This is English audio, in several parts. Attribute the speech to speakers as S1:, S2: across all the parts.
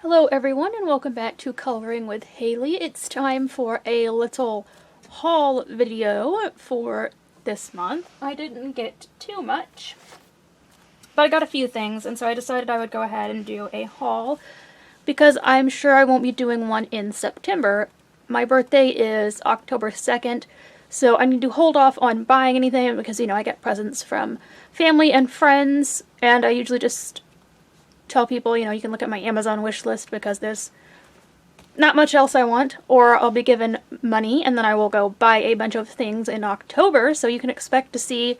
S1: Hello everyone and welcome back to Coloring with Haley. It's time for a little haul video for this month. I didn't get too much, but I got a few things, and so I decided I would go ahead and do a haul because I'm sure I won't be doing one in September. My birthday is October 2nd, so I need to hold off on buying anything because, you know, I get presents from family and friends, and I usually just tell people, you know, you can look at my Amazon wish list because there's not much else I want, or I'll be given money and then I will go buy a bunch of things in October, so you can expect to see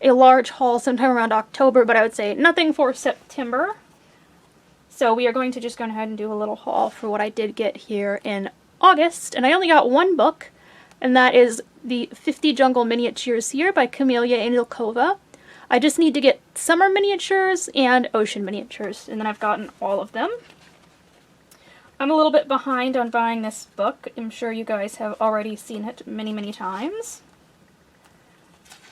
S1: a large haul sometime around October, but I would say nothing for September. So we are going to just go ahead and do a little haul for what I did get here in August, and I only got one book, and that is the 50 Jungle Miniatures here by Camelia Anilkova. I just need to get summer miniatures and ocean miniatures, and then I've gotten all of them. I'm a little bit behind on buying this book. I'm sure you guys have already seen it many times.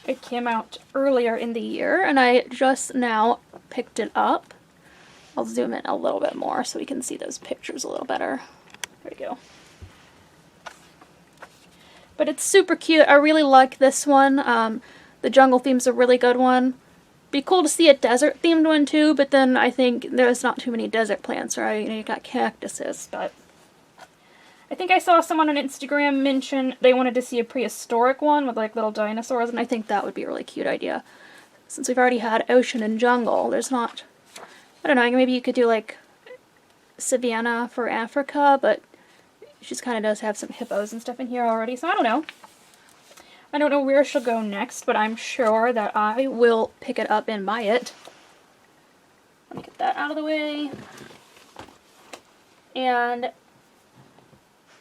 S1: It came out earlier in the year, and I just now picked it up. I'll zoom in a little bit more so we can see those pictures a little better. There we go. But it's super cute. I really like this one. The jungle theme's a really good one. Be cool to see a desert themed one too, but then I think there's not too many desert plants, right? You know, you got cactuses, but I think I saw someone on Instagram mention they wanted to see a prehistoric one with like little dinosaurs, and I think that would be a really cute idea. Since we've already had ocean and jungle, there's not, I don't know, maybe you could do like Savannah for Africa, but she just kind of does have some hippos and stuff in here already, so I don't know. I don't know where she'll go next, but I'm sure that I will pick it up and buy it. Let me get that out of the way. And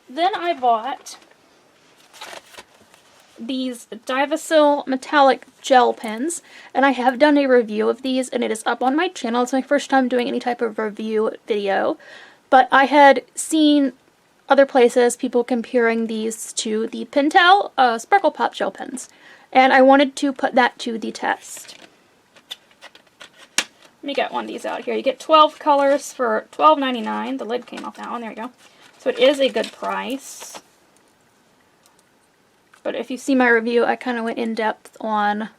S1: then I bought these Divasil metallic gel pens, and I have done a review of these, and it is up on my channel. It's my first time doing any type of review video, but I had seen other places, people comparing these to the Pentel Sparkle Pop gel pens, and I wanted to put that to the test. Let me get one of these out here. You get 12 colors for $12.99. The lid came off that one. There you go. So it is a good price. But if you see my review, I kind of went in depth on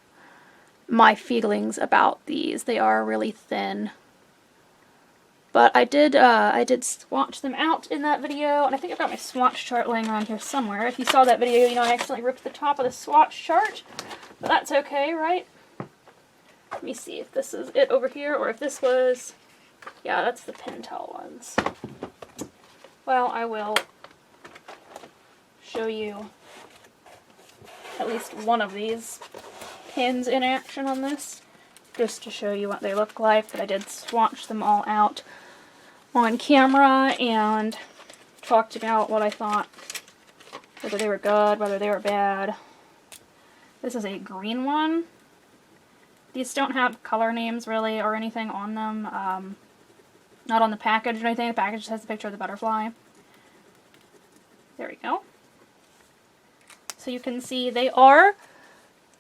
S1: my feelings about these. They are really thin. But I did swatch them out in that video, and I think I've got my swatch chart laying around here somewhere. If you saw that video, you know I accidentally ripped the top of the swatch chart, but that's okay, right? Let me see if this is it over here, or if this was, yeah, that's the Pentel ones. Well, I will show you at least one of these pens in action on this, just to show you what they look like, but I did swatch them all out on camera and talked about what I thought, whether they were good, whether they were bad. This is a green one. These don't have color names really or anything on them. Not on the package or anything. The package just has a picture of the butterfly. There we go. So you can see they are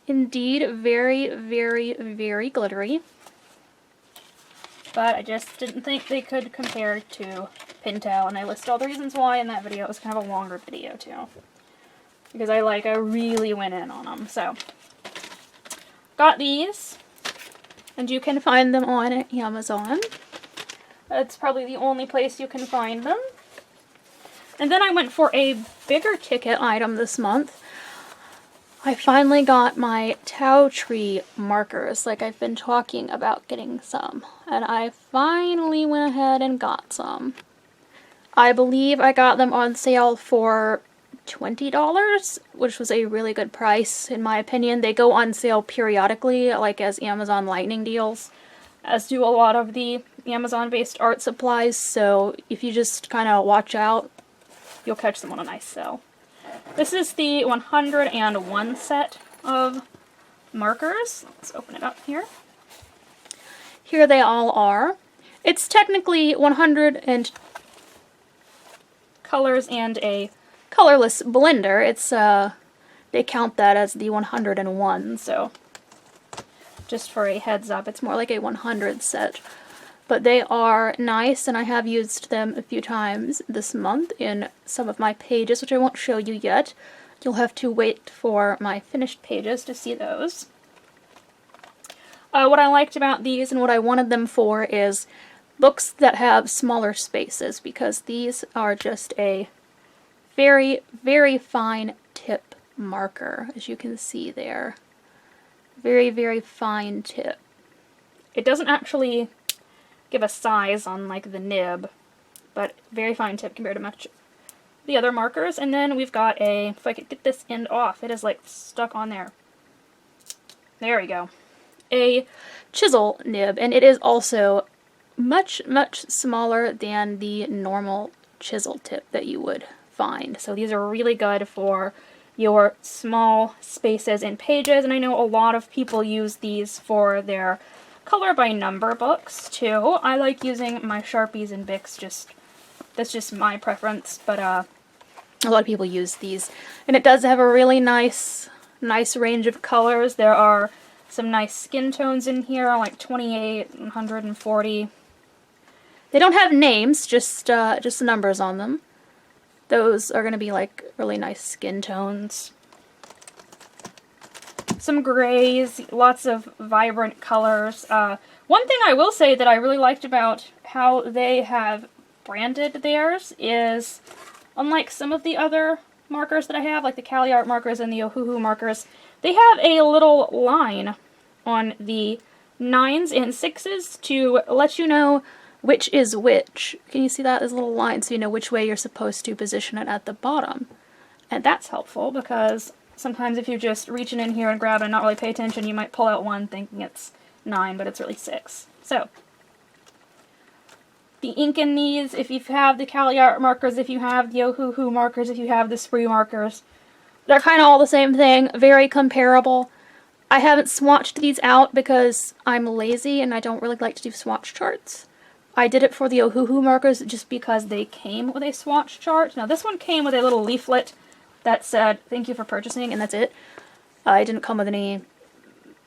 S1: indeed very glittery. But I just didn't think they could compare to Pentel, and I list all the reasons why in that video. It was kind of a longer video too, because I really went in on them. So got these, and you can find them on Amazon. That's probably the only place you can find them. And then I went for a bigger ticket item this month. I finally got my Tao Tree markers, like I've been talking about getting some, and I finally went ahead and got some. I believe I got them on sale for $20, which was a really good price in my opinion. They go on sale periodically, like as Amazon Lightning deals, as do a lot of the Amazon-based art supplies, so if you just kind of watch out, you'll catch them on a nice sale. This is the 101 set of markers. Let's open it up here. Here they all are. It's technically 100 colors and a colorless blender. It's they count that as the 101, so just for a heads up, it's more like a 100 set. but they are nice, and I have used them a few times this month in some of my pages, which I won't show you yet. You'll have to wait for my finished pages to see those. What I liked about these and what I wanted them for is books that have smaller spaces, because these are just a very, very fine tip marker, as you can see there. Very, very fine tip. It doesn't actually give a size on like the nib, but very fine tip compared to much the other markers. And then we've got a, if I could get this end off, it is like stuck on there. There we go. A chisel nib, and it is also much, much smaller than the normal chisel tip that you would find. So these are really good for your small spaces in pages, and I know a lot of people use these for their color by number books too. I like using my Sharpies and Bics, that's just my preference, but a lot of people use these. And it does have a really nice range of colors. There are some nice skin tones in here, like 28, 140. They don't have names, just numbers on them. Those are going to be like really nice skin tones. Some grays, lots of vibrant colors. One thing I will say that I really liked about how they have branded theirs is, unlike some of the other markers that I have, like the Cali Art markers and the Ohuhu markers, they have a little line on the 9s and 6s to let you know which is which. Can you see that? There's a little line so you know which way you're supposed to position it at the bottom. And that's helpful because sometimes if you're just reaching in here and grabbing and not really pay attention, you might pull out one thinking it's 9, but it's really 6. So, the ink in these, if you have the Cali Art markers, if you have the Ohuhu markers, if you have the Sprue markers, they're kind of all the same thing, very comparable. I haven't swatched these out because I'm lazy and I don't really like to do swatch charts. I did it for the Ohuhu markers just because they came with a swatch chart. Now this one came with a little leaflet that said, "Thank you for purchasing," and that's it. It didn't come with any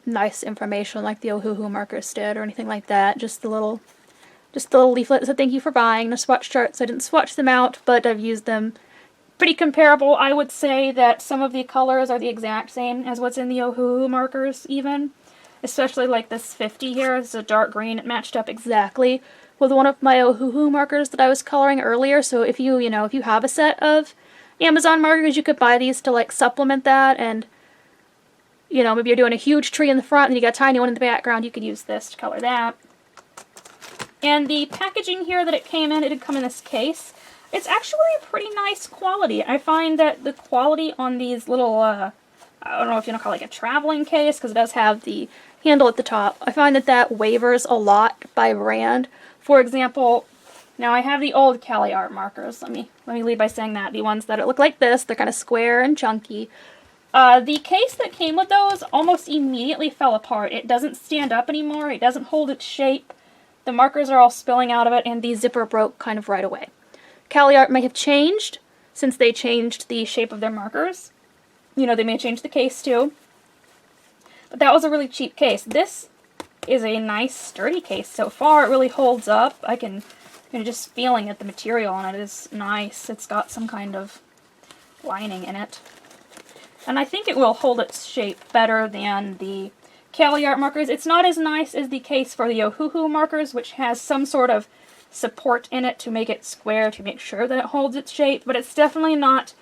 S1: nice information like the Ohuhu markers did or anything like that. Just the little leaflet that said, "Thank you for buying," no swatch charts. I didn't swatch them out, but I've used them. Pretty comparable. I would say that some of the colors are the exact same as what's in the Ohuhu markers even. Especially like this 50 here. It's a dark green. It matched up exactly with one of my Ohuhu markers that I was coloring earlier. So if you have a set of Amazon markers, you could buy these to like supplement that, and maybe you're doing a huge tree in the front and you got a tiny one in the background, you could use this to color that. And the packaging here that it came in, it did come in this case. It's actually a pretty nice quality. I find that the quality on these little, I don't know if you want to call it like a traveling case, because it does have the handle at the top. I find that wavers a lot by brand. For example, now I have the old Cali Art markers. Let me lead by saying that. The ones that look like this, they're kind of square and chunky. The case that came with those almost immediately fell apart. It doesn't stand up anymore. It doesn't hold its shape. The markers are all spilling out of it, and the zipper broke kind of right away. Cali Art may have changed since they changed the shape of their markers. They may change the case too. But that was a really cheap case. This is a nice sturdy case so far. It really holds up. I can, just feeling it, the material on it is nice. It's got some kind of lining in it. And I think it will hold its shape better than the Cali Art markers. It's not as nice as the case for the Ohuhu markers, which has some sort of support in it to make it square, to make sure that it holds its shape, but it's definitely not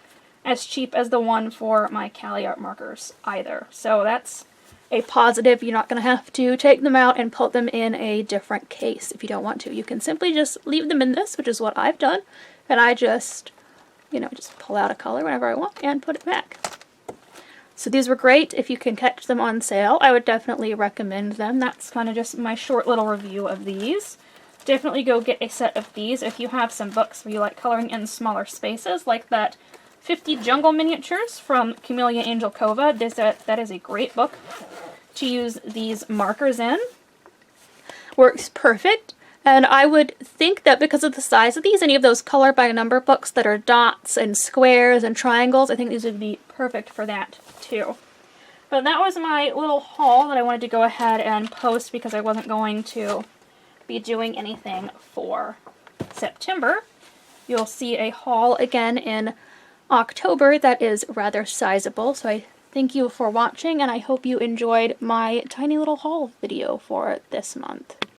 S1: as cheap as the one for my Cali Art markers either. So that's a positive. You're not going to have to take them out and put them in a different case if you don't want to. You can simply just leave them in this, which is what I've done, and I just, just pull out a color whenever I want and put it back. So these were great. If you can catch them on sale, I would definitely recommend them. That's kind of just my short little review of these. Definitely go get a set of these if you have some books where you like coloring in smaller spaces, like that 50 Jungle Miniatures from Camellia Angel Cova. That is a great book to use these markers in. Works perfect. And I would think that because of the size of these, any of those color by number books that are dots and squares and triangles, I think these would be perfect for that too. But that was my little haul that I wanted to go ahead and post because I wasn't going to be doing anything for September. You'll see a haul again in October that is rather sizable, so I thank you for watching, and I hope you enjoyed my tiny little haul video for this month.